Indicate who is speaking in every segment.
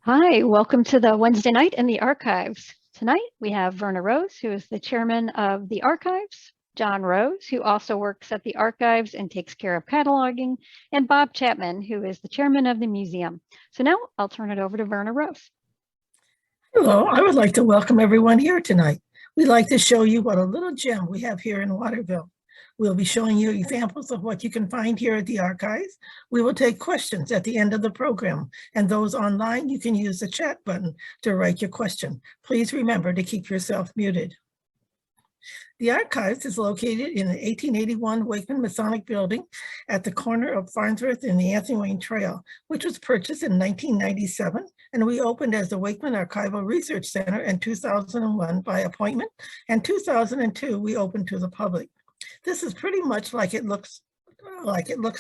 Speaker 1: Hi, welcome to the Wednesday night in the archives. Tonight we have Verna Rose, who is the chairman of the archives, John Rose, who also works at the archives and takes care of cataloging, and Bob Chapman, who is the chairman of the museum. So now I'll turn it over to Verna Rose.
Speaker 2: Hello, I would like to welcome everyone here tonight. We'd like to show you what a little gem we have here in Waterville. We'll be showing you examples of what you can find here at the archives. We will take questions at the end of the program, and those online, you can use the chat button to write your question. Please remember to keep yourself muted. The archives is located in the 1881 Wakeman Masonic Building at the corner of Farnsworth and the Anthony Wayne Trail, which was purchased in 1997, and we opened as the Wakeman Archival Research Center in 2001 by appointment, and 2002 we opened to the public. This is pretty much like it looks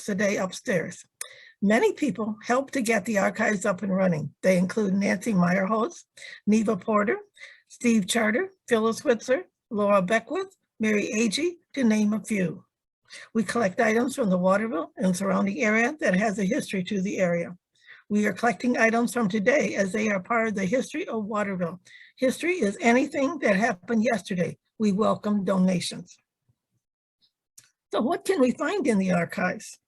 Speaker 2: today upstairs. Many people helped to get the archives up and running. They include Nancy Meyerholz, Neva Porter, Steve Charter, Phyllis Whitzer, Laura Beckwith, Mary Agee, to name a few. We collect items from the Waterville and surrounding area that has a history to the area. We are collecting items from today as they are part of the history of Waterville. History is anything that happened yesterday. We welcome donations. So what can we find in the archives?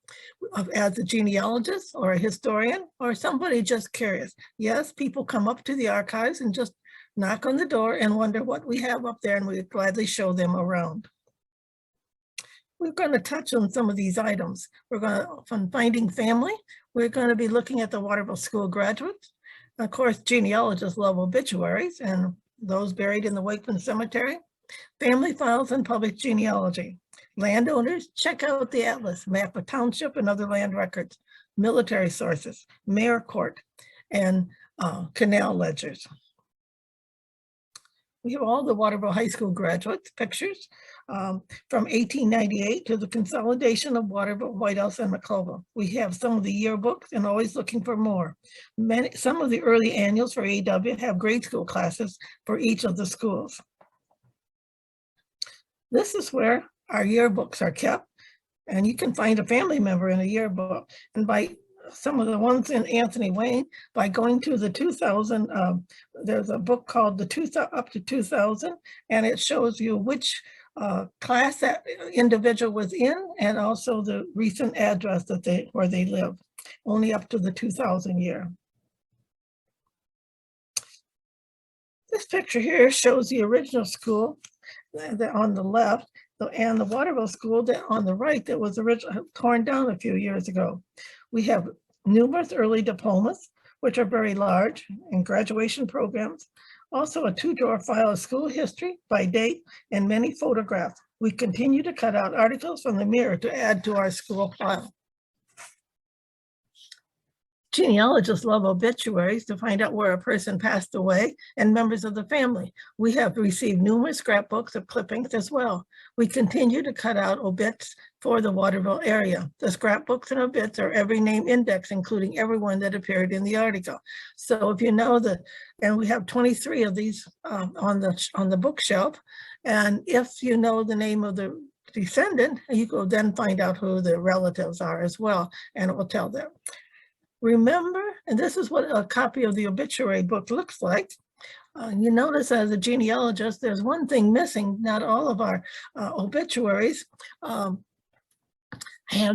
Speaker 2: As a genealogist or a historian or somebody just curious. Yes, people come up to the archives and just knock on the door and wonder what we have up there, and we gladly show them around. We're going to touch on some of these items. We're going to, from finding family, we're going to be looking at the Waterville School graduates. Of course, genealogists love obituaries and those buried in the Wakeman Cemetery. Family files and public genealogy. Landowners, check out the atlas, map of township and other land records. Military sources, mayor court, and canal ledgers. We have all the Waterville High School graduates pictures from 1898 to the consolidation of Waterville, White House, and McClover. We have some of the yearbooks and always looking for more. Some of the early annuals for AW have grade school classes for each of the schools. This is where our yearbooks are kept, and you can find a family member in a yearbook. And by some of the ones in Anthony Wayne, by going to the 2000, there's a book called Up to 2000, and it shows you which class that individual was in, and also the recent address that where they live, only up to the 2000 year. This picture here shows the original school on the left, and the Waterville School that on the right that was originally torn down a few years ago. We have numerous early diplomas, which are very large, and graduation programs. Also a 2-drawer file of school history by date and many photographs. We continue to cut out articles from the Mirror to add to our school file. Genealogists love obituaries to find out where a person passed away and members of the family. We have received numerous scrapbooks of clippings as well. We continue to cut out obits for the Waterville area. The scrapbooks and obits are every name index, including everyone that appeared in the article. So if you know and we have 23 of these on the bookshelf, and if you know the name of the descendant, you will then find out who the relatives are as well, and it will tell them. Remember, and this is what a copy of the obituary book looks like. You notice as a genealogist, there's one thing missing. Not all of our obituaries have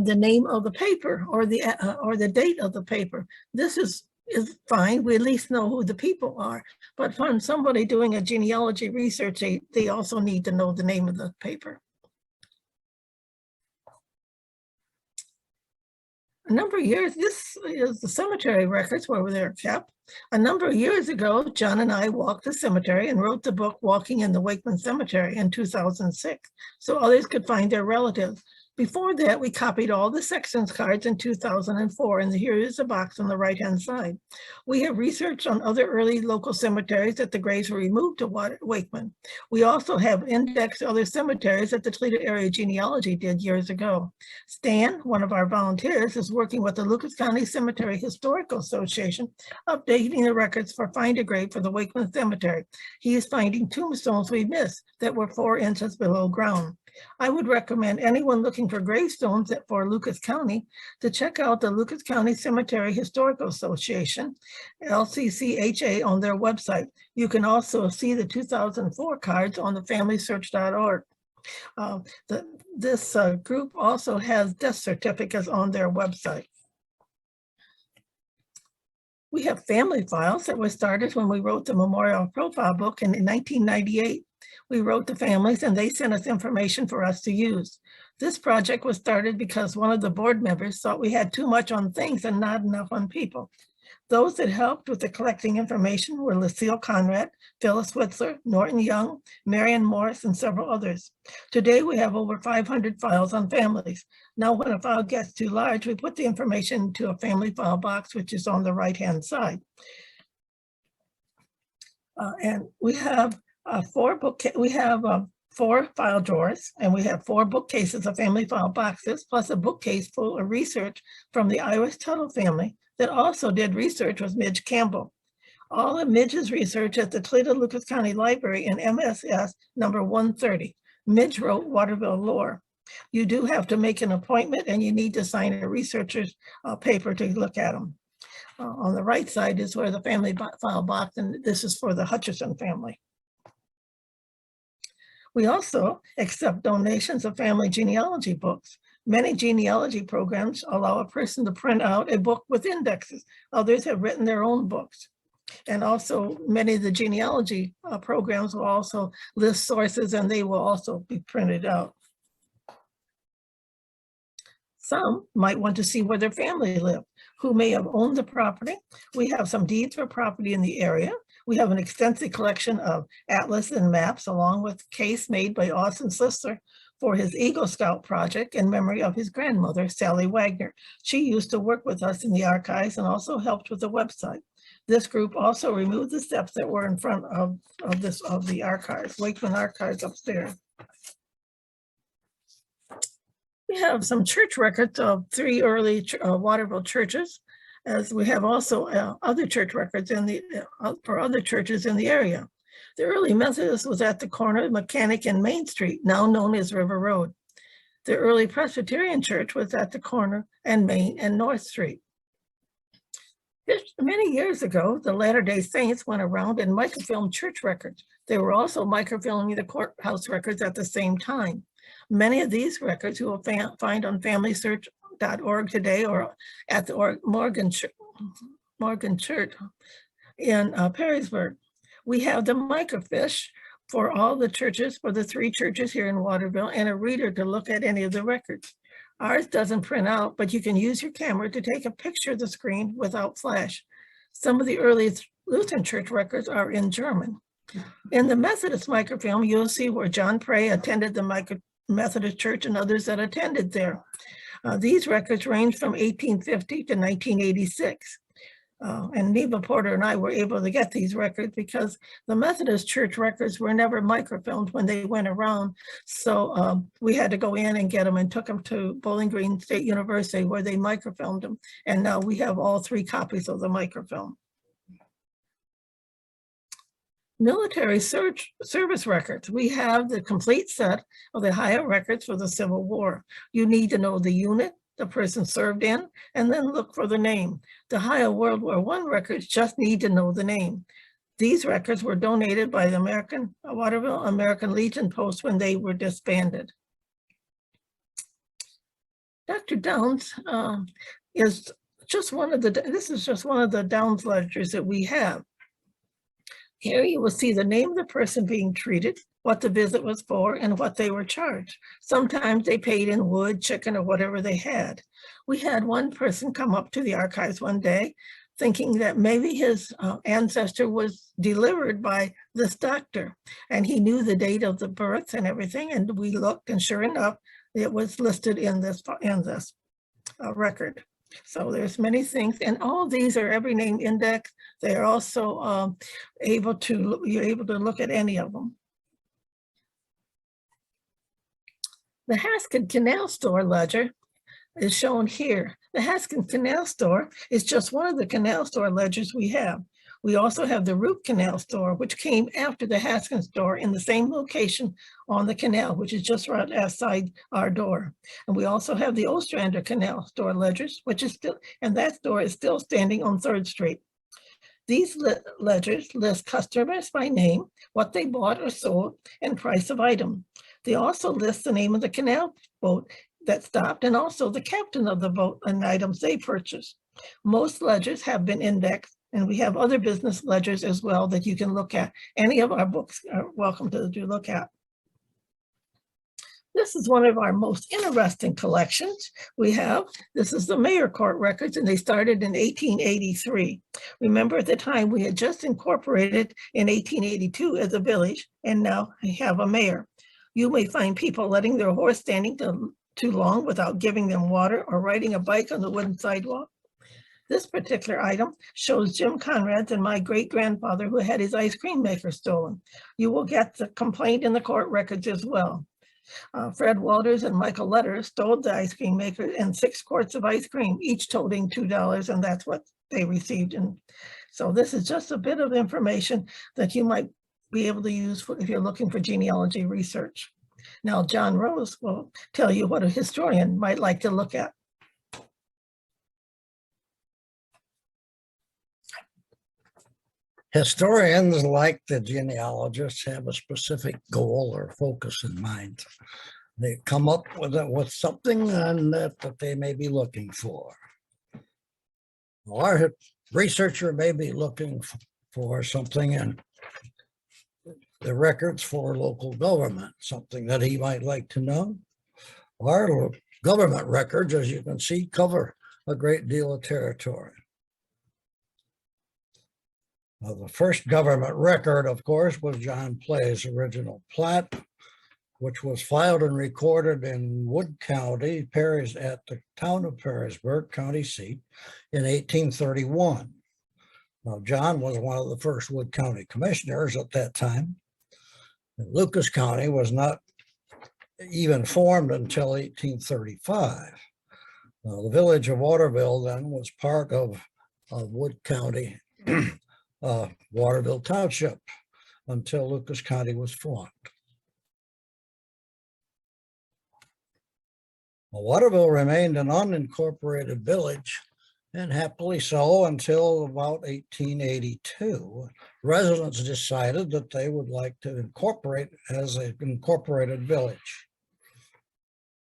Speaker 2: the name of the paper or the date of the paper. This is fine. We at least know who the people are. But from somebody doing a genealogy research, they also need to know the name of the paper. A number of years, this is the cemetery records where they're kept. A number of years ago, John and I walked the cemetery and wrote the book Walking in the Wakeman Cemetery in 2006, so others could find their relatives. Before that, we copied all the sections cards in 2004, and here is the box on the right-hand side. We have researched on other early local cemeteries that the graves were removed to Wakeman. We also have indexed other cemeteries that the Toledo Area Genealogy did years ago. Stan, one of our volunteers, is working with the Lucas County Cemetery Historical Association, updating the records for Find a Grave for the Wakeman Cemetery. He is finding tombstones we missed that were 4 inches below ground. I would recommend anyone looking looking for gravestones for Lucas County, to check out the Lucas County Cemetery Historical Association, LCCHA, on their website. You can also see the 2004 cards on the FamilySearch.org. This group also has death certificates on their website. We have family files that were started when we wrote the Memorial Profile book in 1998. We wrote the families and they sent us information for us to use. This project was started because one of the board members thought we had too much on things and not enough on people. Those that helped with the collecting information were Lucille Conrad, Phyllis Whitzler, Norton Young, Marion Morris, and several others. Today, we have over 500 files on families. Now, when a file gets too large, we put the information into a family file box, which is on the right-hand side. And we have four file drawers, and we have 4 bookcases of family file boxes, plus a bookcase full of research from the Irish Tuttle family that also did research with Midge Campbell. All of Midge's research at the Toledo Lucas County Library in MSS number 130. Midge wrote Waterville lore. You do have to make an appointment and you need to sign a researcher's paper to look at them. On the right side is where the family file box, and this is for the Hutchison family. We also accept donations of family genealogy books. Many genealogy programs allow a person to print out a book with indexes. Others have written their own books. And also many of the genealogy programs will also list sources and they will also be printed out. Some might want to see where their family lived, who may have owned the property. We have some deeds for property in the area. We have an extensive collection of atlas and maps, along with a case made by Austin Slister for his Eagle Scout project in memory of his grandmother, Sally Wagner. She used to work with us in the archives and also helped with the website. This group also removed the steps that were in front of the archives, Wakeman archives upstairs. We have some church records of 3 early Waterville churches, as we have also other church records for other churches in the area. The early Methodist was at the corner of Mechanic and Main Street, now known as River Road. The early Presbyterian church was at the corner and Main and North Street. Many years ago, the Latter-day Saints went around and microfilmed church records. They were also microfilming the courthouse records at the same time. Many of these records you will find on FamilySearch.org today or at the Morgan Church in Perrysburg. We have the microfiche for all the churches, for the 3 churches here in Waterville, and a reader to look at any of the records. Ours doesn't print out, but you can use your camera to take a picture of the screen without flash. Some of the early Lutheran church records are in German. In the Methodist microfilm, you'll see where John Prey attended the Methodist church and others that attended there. These records range from 1850 to 1986. And Neva Porter and I were able to get these records because the Methodist church records were never microfilmed when they went around. So we had to go in and get them and took them to Bowling Green State University where they microfilmed them. And now we have all 3 copies of the microfilm. Military service records. We have the complete set of the Ohio records for the Civil War. You need to know the unit the person served in, and then look for the name. The Ohio World War I records just need to know the name. These records were donated by the Waterville American Legion Post when they were disbanded. Dr. Downs is just one of the Downs ledgers that we have. Here you will see the name of the person being treated, what the visit was for, and what they were charged. Sometimes they paid in wood, chicken, or whatever they had. We had one person come up to the archives one day thinking that maybe his ancestor was delivered by this doctor, and he knew the date of the birth and everything, and we looked, and sure enough, it was listed in this record. So there's many things, and all these are every name index. They are also you're able to look at any of them. The Haskin Canal Store ledger is shown here. The Haskin Canal Store is just one of the canal store ledgers we have. We also have the Root Canal store, which came after the Haskins store in the same location on the canal, which is just right outside our door. And we also have the Ostrander Canal store ledgers, which is still, and that store is still standing on 3rd Street. These ledgers list customers by name, what they bought or sold, and price of item. They also list the name of the canal boat that stopped and also the captain of the boat and items they purchased. Most ledgers have been indexed, and we have other business ledgers as well that you can look at. Any of our books are welcome to look at. This is one of our most interesting collections we have. This is the Mayor Court records, and they started in 1883. Remember, at the time, we had just incorporated in 1882 as a village, and now we have a mayor. You may find people letting their horse standing too long without giving them water or riding a bike on the wooden sidewalk. This particular item shows Jim Conrad's and my great-grandfather who had his ice cream maker stolen. You will get the complaint in the court records as well. Fred Walters and Michael Letter stole the ice cream maker and 6 quarts of ice cream, each totaling $2, and that's what they received. And so this is just a bit of information that you might be able to use if you're looking for genealogy research. Now, John Rose will tell you what a historian might like to look at.
Speaker 3: Historians, like the genealogists, have a specific goal or focus in mind. They come up with something that they may be looking for. Our researcher may be looking for something in the records for local government, something that he might like to know. Our government records, as you can see, cover a great deal of territory. Now, the first government record, of course, was John Play's original plat, which was filed and recorded in Wood County, at the town of Perrysburg, county seat, in 1831. Now, John was one of the first Wood County commissioners at that time. And Lucas County was not even formed until 1835. Now, the village of Waterville then was part of Wood County, Waterville Township, until Lucas County was formed. Well, Waterville remained an unincorporated village, and happily so until about 1882. Residents decided that they would like to incorporate as an incorporated village.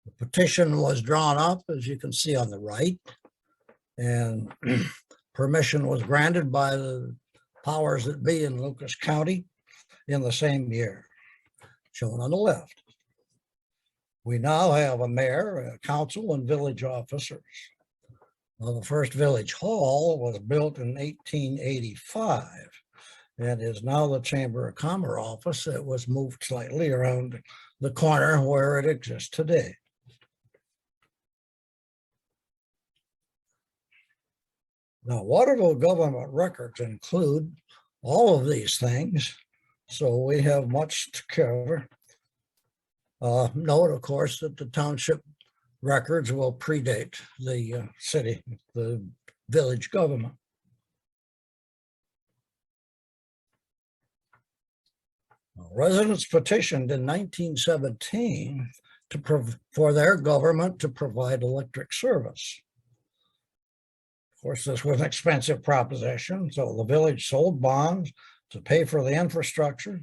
Speaker 3: The petition was drawn up, as you can see on the right, and permission was granted by the powers that be in Lucas County in the same year, shown on the left. We now have a mayor, a council, and village officers. Well, the first village hall was built in 1885 and is now the Chamber of Commerce office. It was moved slightly around the corner where it exists today. Now, Waterville government records include all of these things, so we have much to cover. Note, of course, that the township records will predate the city, the village government. Residents petitioned in 1917 for their government to provide electric service. Of course, this was an expensive proposition, so the village sold bonds to pay for the infrastructure.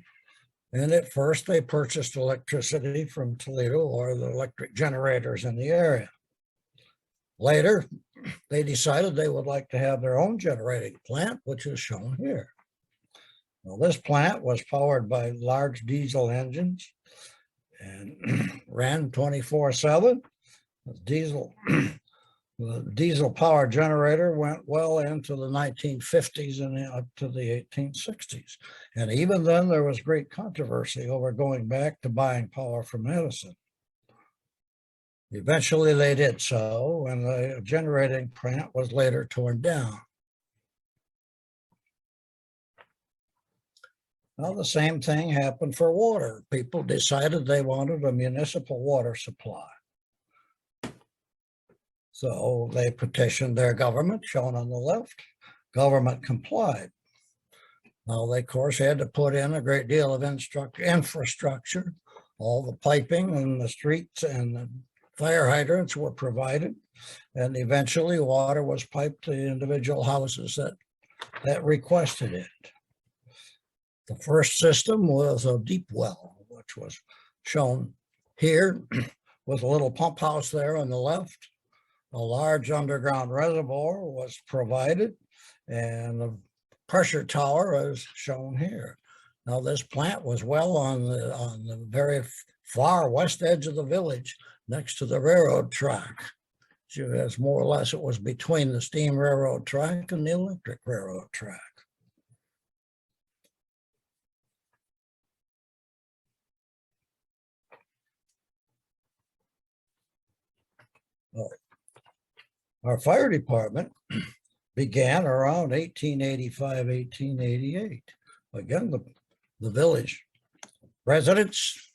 Speaker 3: And at first, they purchased electricity from Toledo or the electric generators in the area. Later, they decided they would like to have their own generating plant, which is shown here. Well, this plant was powered by large diesel engines and ran 24/7. The diesel power generator went well into the 1950s and up to the 1860s. And even then, there was great controversy over going back to buying power from Edison. Eventually, they did so, and the generating plant was later torn down. Well, the same thing happened for water. People decided they wanted a municipal water supply. So they petitioned their government, shown on the left. Government complied. Now, they, of course, had to put in a great deal of infrastructure. All the piping and the streets and the fire hydrants were provided. And eventually water was piped to individual houses that requested it. The first system was a deep well, which was shown here with a little pump house there on the left. A large underground reservoir was provided, and the pressure tower is shown here. Now, this plant was well on the very far west edge of the village, next to the railroad track. So as more or less it was between the steam railroad track and the electric railroad track. Our fire department began around 1885, 1888. Again, the village residents,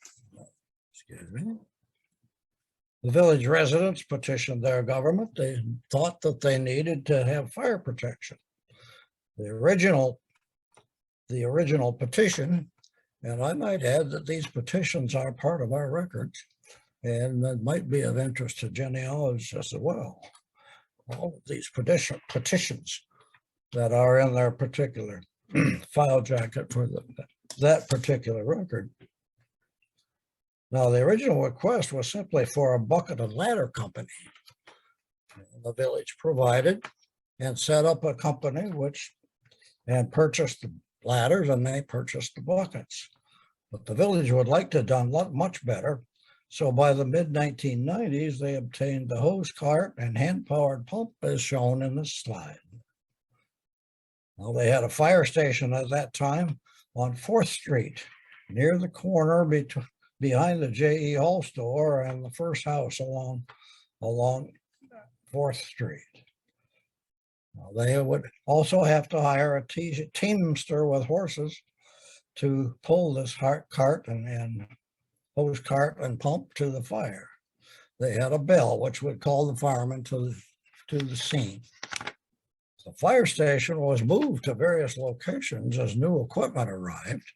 Speaker 3: excuse me, the village residents petitioned their government. They thought that they needed to have fire protection. The original petition, and I might add that these petitions are part of our records, and that might be of interest to genealogists as well. All of these petitions that are in their particular file jacket for that particular record. Now, the original request was simply for a bucket and ladder company. The village provided and set up a company and purchased the ladders, and they purchased the buckets. But the village would like to have done much better. So by the mid-1990s, they obtained the hose cart and hand-powered pump as shown in this slide. Now, they had a fire station at that time on 4th Street, near the corner behind the J.E. Hall store and the first house along 4th Street. Now, they would also have to hire a teamster with horses to pull this cart and hose cart and pump to the fire. They had a bell which would call the firemen to the scene. The fire station was moved to various locations as new equipment arrived.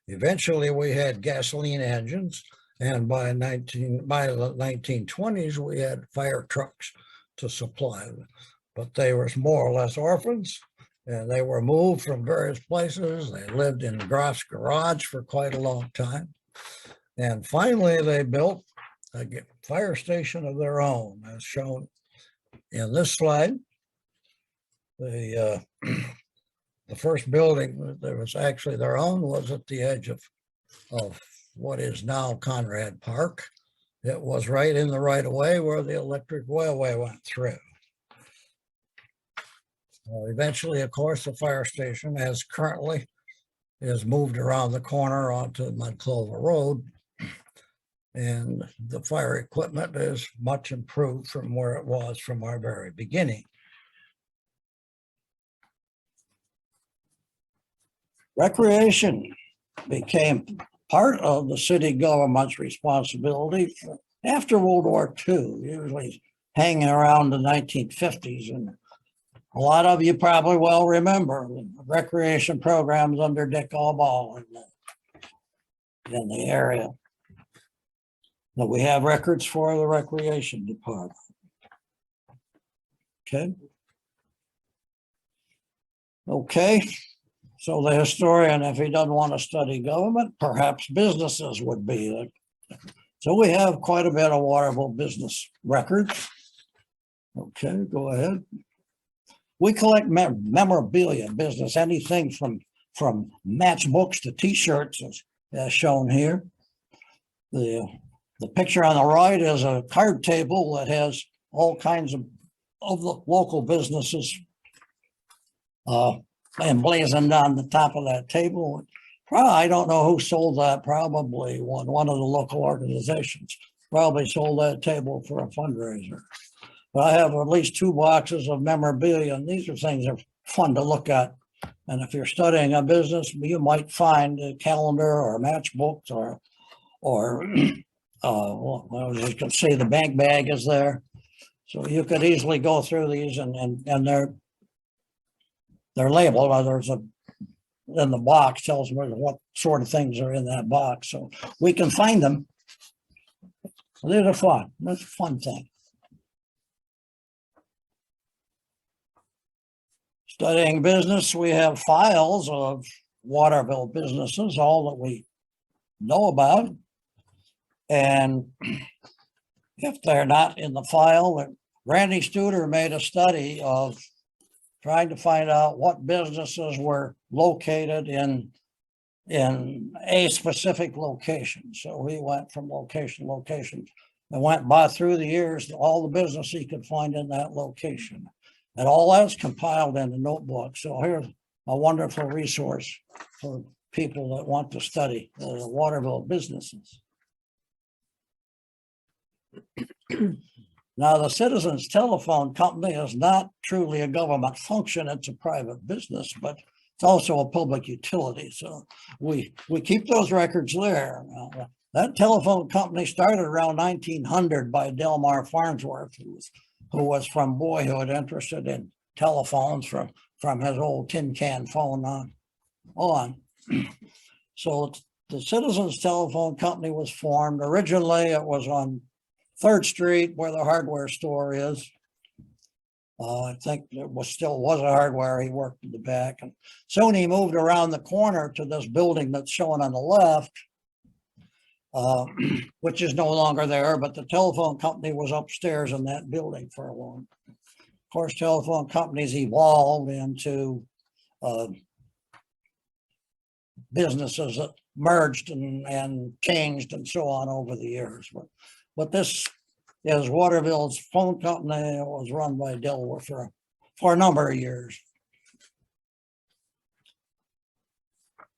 Speaker 3: Eventually, we had gasoline engines, and by the 1920s, we had fire trucks to supply them. But they were more or less orphans, and they were moved from various places. They lived in Groff's garage for quite a long time. And finally, they built a fire station of their own, as shown in this slide. The first building that was actually their own was at the edge of what is now Conrad Park. It was right in the right of way where the electric railway went through. Eventually, of course, the fire station, as currently, is moved around the corner onto Mud Clover Road. And the fire equipment is much improved from where it was from our very beginning. Recreation became part of the city government's responsibility after World War II, usually hanging around the 1950s. And a lot of you probably well remember the recreation programs under Dick Allball in the area. But we have records for the recreation department. Okay. So the historian, if he doesn't want to study government, perhaps businesses would be. So we have quite a bit of Waterville business records. Okay, go ahead. We collect memorabilia business, anything from matchbooks to T-shirts, as shown here. The picture on the right is a card table that has all kinds of the local businesses emblazoned on the top of that table. I don't know who sold that, probably one of the local organizations probably sold that table for a fundraiser. But I have at least 2 boxes of memorabilia, and these are things that are fun to look at. And if you're studying a business, you might find a calendar or matchbooks or well, as you can see, the bank bag is there. So you could easily go through these and they're labeled. There's a in the box tells me what sort of things are in that box, so we can find them. These are fun. That's a fun thing. Studying business, we have files of Waterville businesses, all that we know about. And if they're not in the file, Randy Studer made a study of trying to find out what businesses were located in a specific location. So he went from location to location and went by through the years, all the business he could find in that location. And all that's compiled in a notebook. So here's a wonderful resource for people that want to study the Waterville businesses. Now, the Citizens Telephone Company is not truly a government function. It's a private business, but it's also a public utility. So we keep those records there. Now, that telephone company started around 1900 by Delmar Farnsworth, who was from boyhood interested in telephones from his old tin can phone on. So the Citizens Telephone Company was formed. Originally, it was on 3rd Street where the hardware store is. I think it still was a hardware. He worked in the back. And soon he moved around the corner to this building that's shown on the left, which is no longer there, but the telephone company was upstairs in that building for a long time. Of course, telephone companies evolved into businesses that merged and changed and so on over the years. But this is Waterville's phone company. It was run by Delaware for a number of years.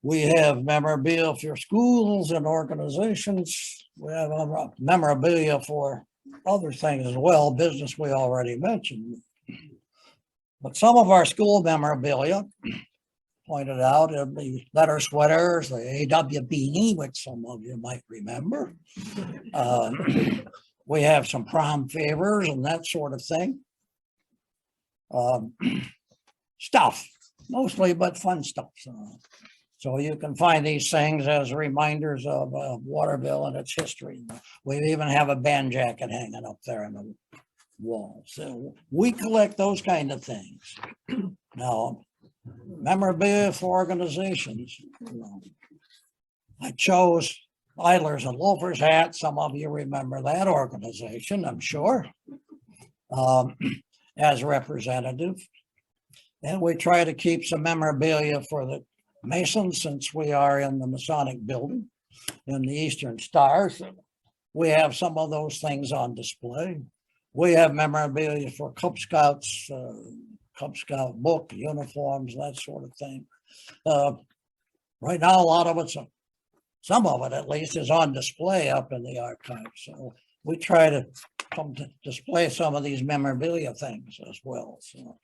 Speaker 3: We have memorabilia for schools and organizations. We have memorabilia for other things as well, business we already mentioned. But some of our school memorabilia, pointed out in the letter sweaters, the AW beanie, which some of you might remember. We have some prom favors and that sort of thing. Stuff, mostly, but fun stuff. So you can find these things as reminders of Waterville and its history. We even have a band jacket hanging up there on the wall. So we collect those kind of things. Now, memorabilia for organizations. I chose Idlers and Loafers hat. Some of you remember that organization, I'm sure, as representative. And we try to keep some memorabilia for the Masons, since we are in the Masonic building in the Eastern Stars. We have some of those things on display. We have memorabilia for Cub Scouts, Cub Scout book, uniforms, that sort of thing. Right now, a lot of it's, some of it at least, is on display up in the archives. So we try to come to display some of these memorabilia things as well. So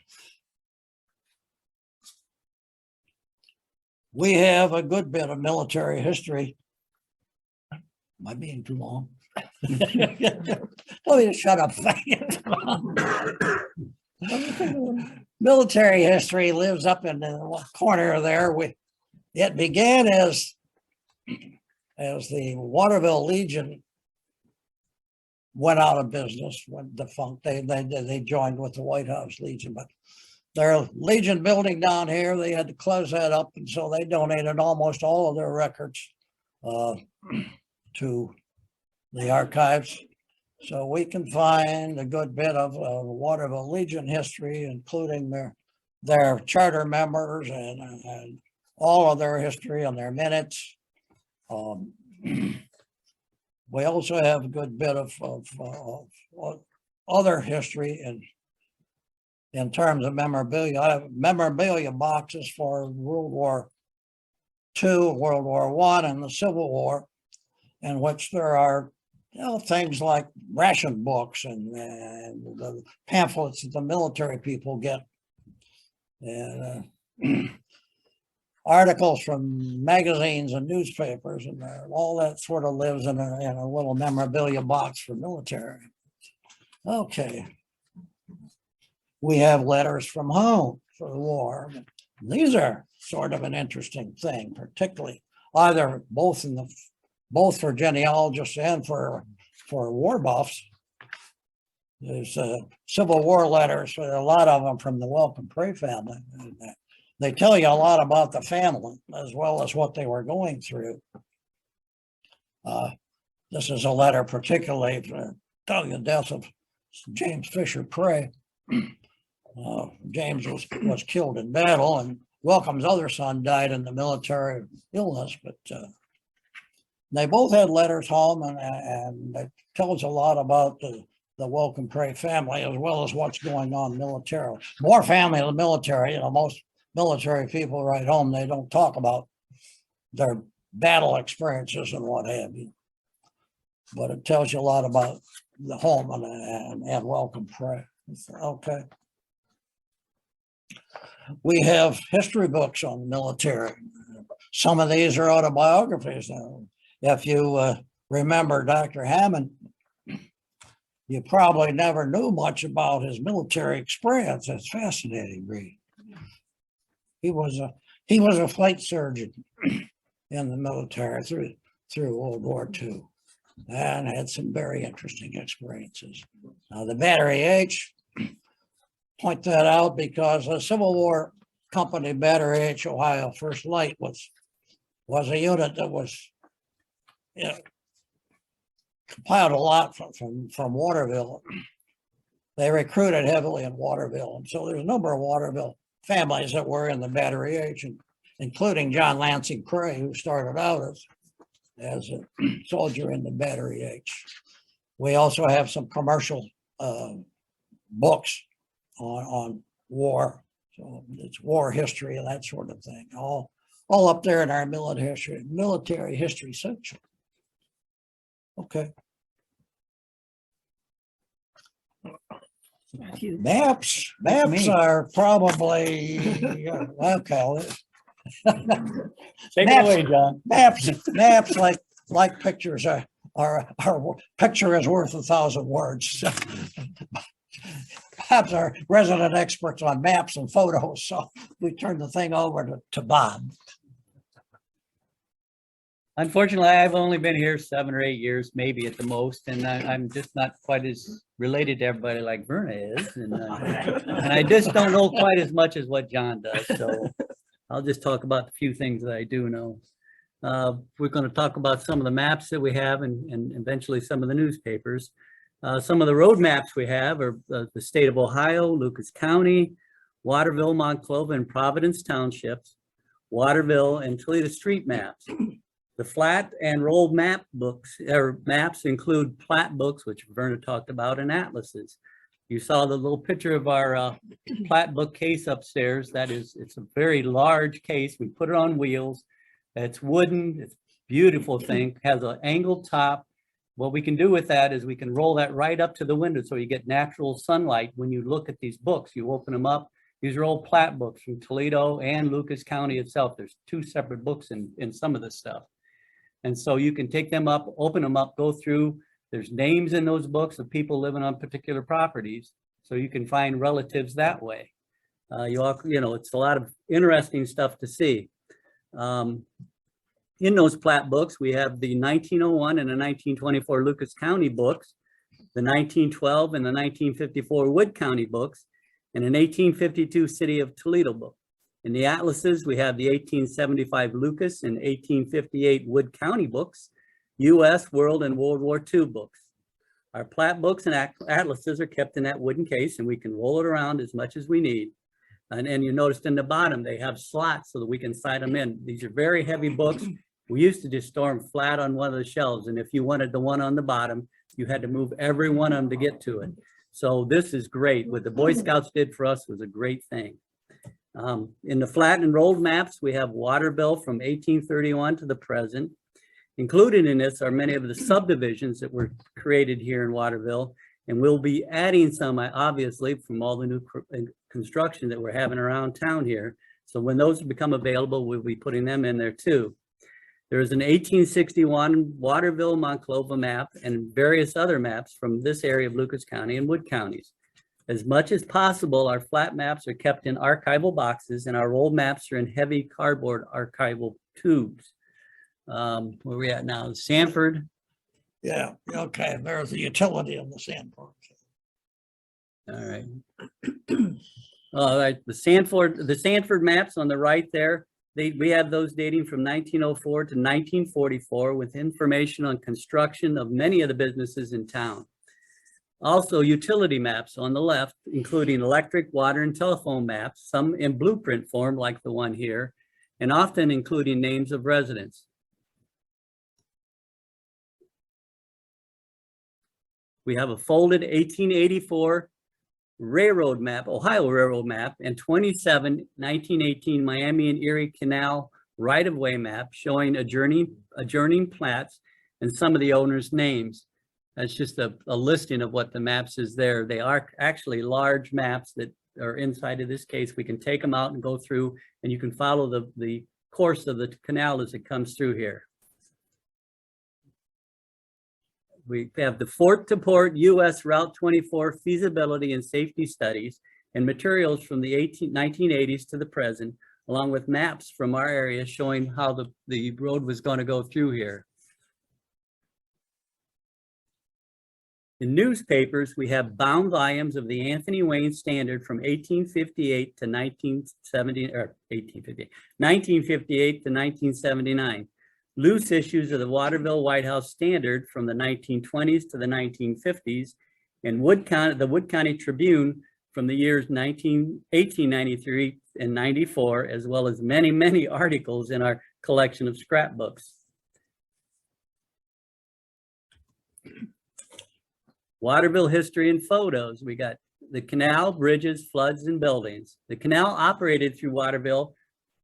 Speaker 3: we have a good bit of military history. Am I being too long? Let me shut up. Military history lives up in the corner there. It began as the Waterville Legion went out of business, went defunct. They joined with the White House Legion, but their Legion building down here, they had to close that up, and so they donated almost all of their records to the archives. So we can find a good bit of Waterville Legion history, including their charter members and all of their history and their minutes. We also have a good bit of other history in terms of memorabilia. I have memorabilia boxes for World War II, World War I, and the Civil War, in which there are things like ration books and the pamphlets that the military people get, and articles from magazines and newspapers, and all that sort of lives in a little memorabilia box for military. Okay. We have letters from home for the war. These are sort of an interesting thing, particularly either both for genealogists and for war buffs. There's Civil War letters, a lot of them from the Welcome Prey family. They tell you a lot about the family as well as what they were going through. This is a letter particularly telling the death of James Fisher Prey. James was killed in battle, and Welcome's other son died in the military illness, but they both had letters home, and it tells a lot about the Welcome Prey family as well as what's going on militarily. More family than military. Most military people write home, they don't talk about their battle experiences and what have you. But it tells you a lot about the home and Welcome Prey. Okay. We have history books on the military. Some of these are autobiographies. Now, if you remember Dr. Hammond, you probably never knew much about his military experience. It's fascinating read. He was a flight surgeon in the military through World War II, and had some very interesting experiences. Now, the Battery H, point that out because the Civil War company Battery H, Ohio First Light was a unit that was compiled a lot from Waterville. They recruited heavily in Waterville, and so there's a number of Waterville families that were in the Battery H, including John Lansing Prey, who started out as a soldier in the Battery H. We also have some commercial books on war, so it's war history and that sort of thing, all up there in our military history section. Okay. Maps are probably okay.
Speaker 4: Take it away, John.
Speaker 3: Maps like pictures are picture is worth 1,000 words. Perhaps our resident experts on maps and photos, so we turn the thing over to Bob.
Speaker 4: Unfortunately, I've only been here 7 or 8 years, maybe at the most, and I'm just not quite as related to everybody like Verna is, and I just don't know quite as much as what John does. So I'll just talk about the few things that I do know. We're going to talk about some of the maps that we have, and eventually some of the newspapers. Some of the road maps we have are the state of Ohio, Lucas County, Waterville, Monclova, and Providence Townships, Waterville, and Toledo street maps. The flat and rolled map books or maps include plat books, which Verna talked about, and atlases. You saw the little picture of our plat book case upstairs. It's a very large case. We put it on wheels. It's wooden. It's a beautiful thing. Has an angled top. What we can do with that is we can roll that right up to the window so you get natural sunlight when you look at these books. You open them up. These are old plat books from Toledo and Lucas County itself. There's 2 separate books in some of this stuff. And so you can take them up, open them up, go through. There's names in those books of people living on particular properties. So you can find relatives that way. It's a lot of interesting stuff to see. In those plat books, we have the 1901 and the 1924 Lucas County books, the 1912 and the 1954 Wood County books, and an 1852 City of Toledo book. In the atlases, we have the 1875 Lucas and 1858 Wood County books, U.S., World, and World War II books. Our plat books and atlases are kept in that wooden case, and we can roll it around as much as we need. And you noticed in the bottom, they have slots so that we can slide them in. These are very heavy books. We used to just store them flat on one of the shelves, and if you wanted the one on the bottom, you had to move every one of them to get to it. So this is great. What the Boy Scouts did for us was a great thing. In the flat and rolled maps, we have Waterville from 1831 to the present. Included in this are many of the subdivisions that were created here in Waterville, and we'll be adding some, obviously, from all the new construction that we're having around town here. So when those become available, we'll be putting them in there too. There is an 1861 Waterville Monclova map and various other maps from this area of Lucas County and Wood counties. As much as possible, our flat maps are kept in archival boxes and our old maps are in heavy cardboard archival tubes. Where are we at now? Sanford.
Speaker 3: Yeah, okay, there's a utility of the sandbox.
Speaker 4: All right. All right, the Sanford maps on the right there, we have those dating from 1904 to 1944 with information on construction of many of the businesses in town. Also, utility maps on the left, including electric, water, and telephone maps, some in blueprint form like the one here, and often including names of residents. We have a folded 1884 railroad map, Ohio Railroad map, and 27 1918 Miami and Erie Canal right-of-way map showing adjourning plats and some of the owners' names. That's just a listing of what the maps is there. They are actually large maps that are inside of this case. We can take them out and go through, and you can follow the course of the canal as it comes through here. We have the Fort to Port US Route 24 feasibility and safety studies and materials from the 1980s to the present, along with maps from our area showing how the road was going to go through here. In newspapers, we have bound volumes of the Anthony Wayne Standard from 1858 to 1970, or 1958 to 1979. Loose issues of the Waterville White House Standard from the 1920s to the 1950s, and the Wood County Tribune from the years 1893 and 94, as well as many, many articles in our collection of scrapbooks. Waterville history and photos. We got the canal, bridges, floods, and buildings. The canal operated through Waterville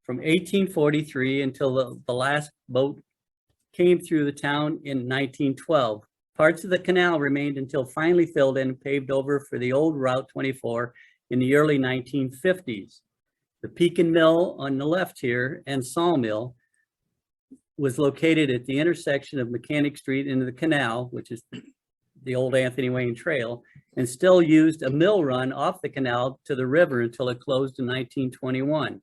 Speaker 4: from 1843 until the last boat came through the town in 1912. Parts of the canal remained until finally filled in and paved over for the old Route 24 in the early 1950s. The Pekin Mill on the left here and Sawmill was located at the intersection of Mechanic Street into the canal, which is the old Anthony Wayne Trail, and still used a mill run off the canal to the river until it closed in 1921.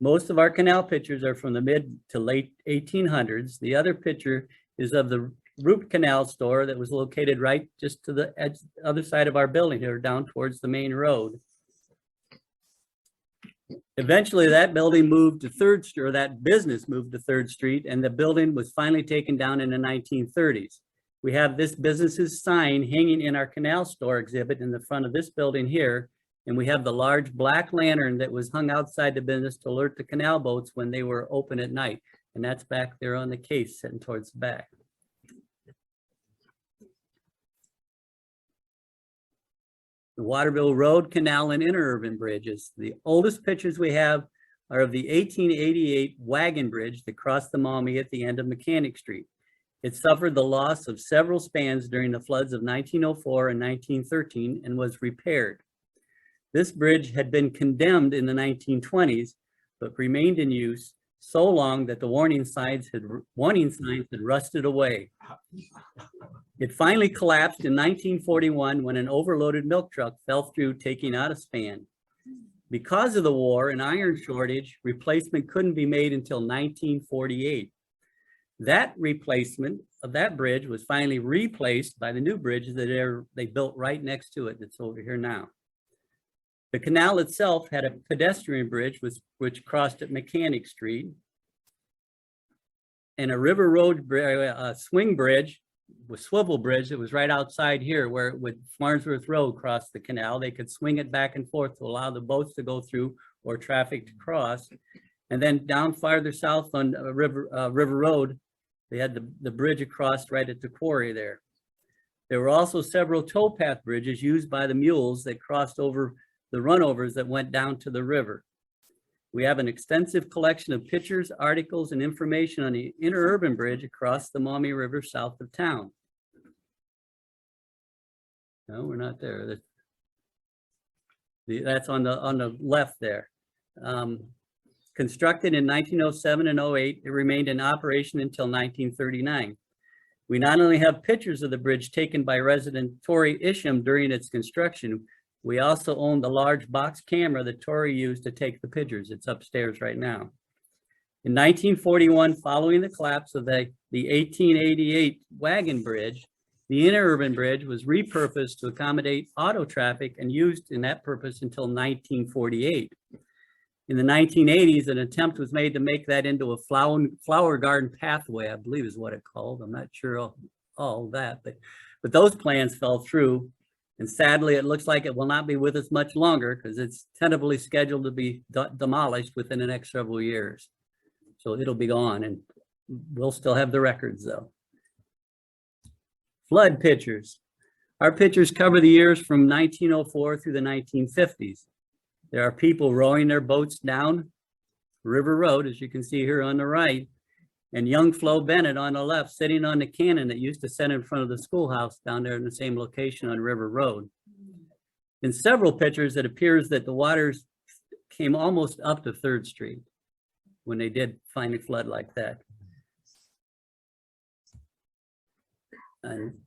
Speaker 4: Most of our canal pictures are from the mid to late 1800s. The other picture is of the root canal store that was located right just to the other side of our building here, down towards the main road. Eventually that building moved to 3rd Street, or that business moved to 3rd Street, and the building was finally taken down in the 1930s. We have this business's sign hanging in our canal store exhibit in the front of this building here. And we have the large black lantern that was hung outside the business to alert the canal boats when they were open at night. And that's back there on the case sitting towards the back. The Waterville Road, Canal, and Interurban bridges. The oldest pictures we have are of the 1888 wagon bridge that crossed the Maumee at the end of Mechanic Street. It suffered the loss of several spans during the floods of 1904 and 1913 and was repaired. This bridge had been condemned in the 1920s, but remained in use so long that the warning signs had rusted away. It finally collapsed in 1941 when an overloaded milk truck fell through, taking out a span. Because of the war and iron shortage, replacement couldn't be made until 1948. That replacement of that bridge was finally replaced by the new bridge that they built right next to it that's over here now. The canal itself had a pedestrian bridge which crossed at Mechanic Street, and a river road swing bridge with swivel bridge that was right outside here where it would Farnsworth Road cross the canal. They could swing it back and forth to allow the boats to go through or traffic to cross. And then down farther south on River Road, they had the bridge across right at the quarry there. There were also several towpath bridges used by the mules that crossed over the runovers that went down to the river. We have an extensive collection of pictures, articles, and information on the interurban bridge across the Maumee River south of town. No, we're not there. That's on the left there. Constructed in 1907 and 08, it remained in operation until 1939. We not only have pictures of the bridge taken by resident Tori Isham during its construction, We also own the large box camera that Tori used to take the pictures. It's upstairs right now. In 1941, following the collapse of the 1888 wagon bridge, the interurban bridge was repurposed to accommodate auto traffic and used in that purpose until 1948. In the 1980s, an attempt was made to make that into a flower garden pathway, I believe is what it called. I'm not sure all that, but those plans fell through. And sadly, it looks like it will not be with us much longer because it's tentatively scheduled to be demolished within the next several years. So it'll be gone, and we'll still have the records though. Flood pictures. Our pictures cover the years from 1904 through the 1950s. There are people rowing their boats down River Road, as you can see here on the right, and young Flo Bennett on the left, sitting on the cannon that used to sit in front of the schoolhouse down there in the same location on River Road. In several pictures, it appears that the waters came almost up to 3rd Street when they did finally flood like that.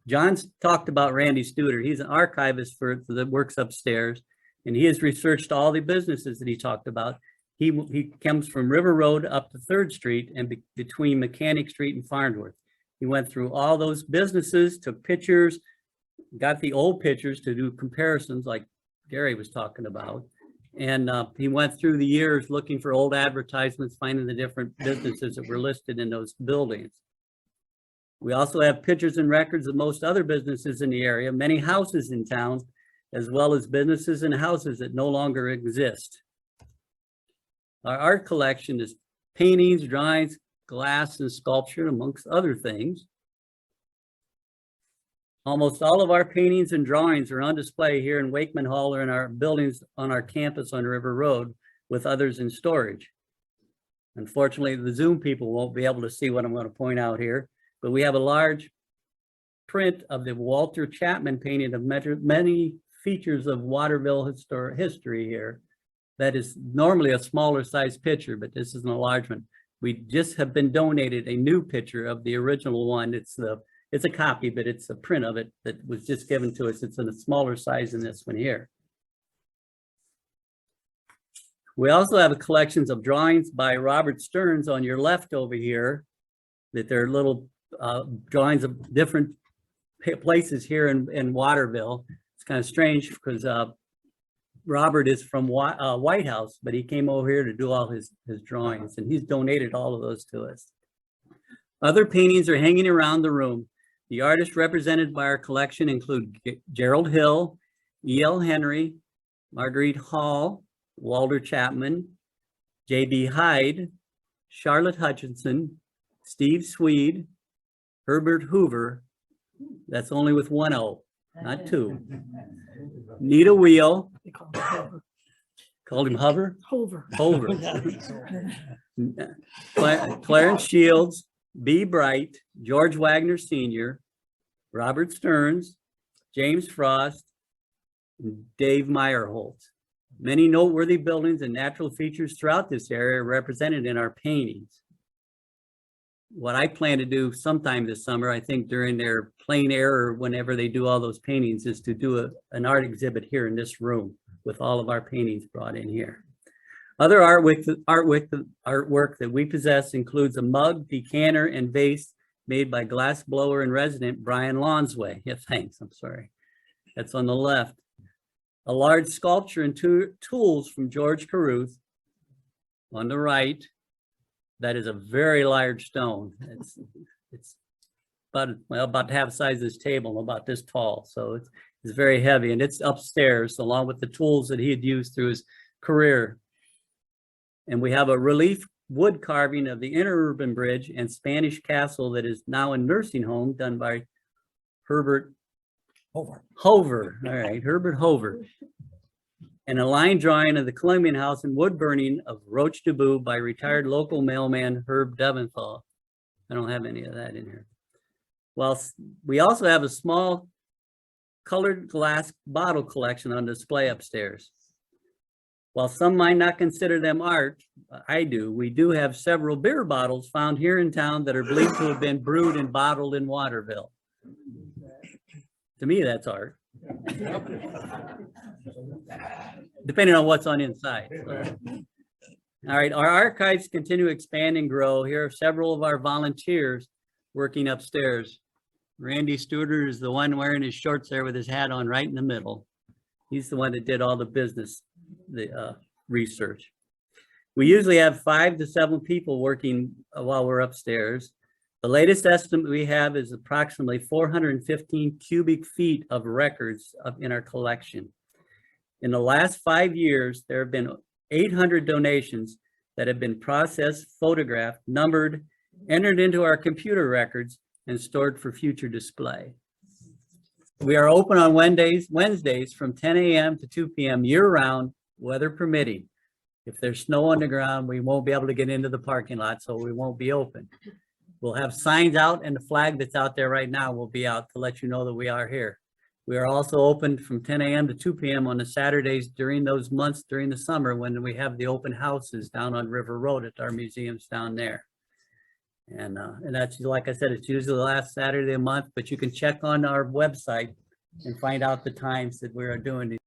Speaker 4: John's talked about Randy Studer. He's an archivist that works upstairs, and he has researched all the businesses that he talked about. He comes from River Road up to 3rd Street and between Mechanic Street and Farnsworth. He went through all those businesses, took pictures, got the old pictures to do comparisons like Gary was talking about. And he went through the years looking for old advertisements, finding the different businesses that were listed in those buildings. We also have pictures and records of most other businesses in the area, many houses in town, as well as businesses and houses that no longer exist. Our art collection is paintings, drawings, glass, and sculpture, amongst other things. Almost all of our paintings and drawings are on display here in Wakeman Hall or in our buildings on our campus on River Road, with others in storage. Unfortunately, the Zoom people won't be able to see what I'm going to point out here, but we have a large print of the Walter Chapman painting of many features of Waterville history here. That is normally a smaller size picture, but this is an enlargement. We just have been donated a new picture of the original one. It's a copy, but it's a print of it that was just given to us. It's in a smaller size than this one here. We also have collections of drawings by Robert Stearns on your left over here, that they're little drawings of different places here in Waterville. It's kind of strange because Robert is from White House, but he came over here to do all his drawings, and he's donated all of those to us. Other paintings are hanging around the room. The artists represented by our collection include Gerald Hill, E.L. Henry, Marguerite Hall, Walter Chapman, J.B. Hyde, Charlotte Hutchinson, Steve Swede, Herbert Hoover, that's only with one O, not two. Nita Wheel, called him Hover?
Speaker 2: Hover.
Speaker 4: Clarence Shields, B. Bright, George Wagner Sr., Robert Stearns, James Frost, and Dave Meyerholt. Many noteworthy buildings and natural features throughout this area are represented in our paintings. What I plan to do sometime this summer, I think during their plein air or whenever they do all those paintings, is to do an art exhibit here in this room with all of our paintings brought in here. Other artwork that we possess includes a mug, decanter, and vase made by glass blower and resident Brian Lonsway. Yeah, thanks, I'm sorry. That's on the left. A large sculpture and tools from George Caruth on the right. That is a very large stone. It's about half the size of this table, about this tall. So it's very heavy, and it's upstairs along with the tools that he had used through his career. And we have a relief wood carving of the interurban bridge and Spanish castle that is now a nursing home done by Herbert Hoover. All right, Herbert Hoover. And a line drawing of the Columbian House and wood burning of Roche Debout by retired local mailman Herb Deventhal. I don't have any of that in here. Well, we also have a small colored glass bottle collection on display upstairs. While some might not consider them art, I do. We do have several beer bottles found here in town that are believed to have been brewed and bottled in Waterville. To me, that's art. depending on what's on inside. So. All right, our archives continue to expand and grow. Here are several of our volunteers working upstairs. Randy Studer is the one wearing his shorts there with his hat on right in the middle. He's the one that did all the business, the research. We usually have 5 to 7 people working while we're upstairs. The latest estimate we have is approximately 415 cubic feet of records in our collection. In the last 5 years, there have been 800 donations that have been processed, photographed, numbered, entered into our computer records, and stored for future display. We are open on Wednesdays from 10 a.m. to 2 p.m. year-round, weather permitting. If there's snow on the ground, we won't be able to get into the parking lot, so we won't be open. We'll have signs out, and the flag that's out there right now will be out to let you know that we are here. We are also open from 10 a.m. to 2 p.m. on the Saturdays during those months during the summer when we have the open houses down on River Road at our museums down there. And that's, like I said, it's usually the last Saturday of the month, but you can check on our website and find out the times that we are doing these.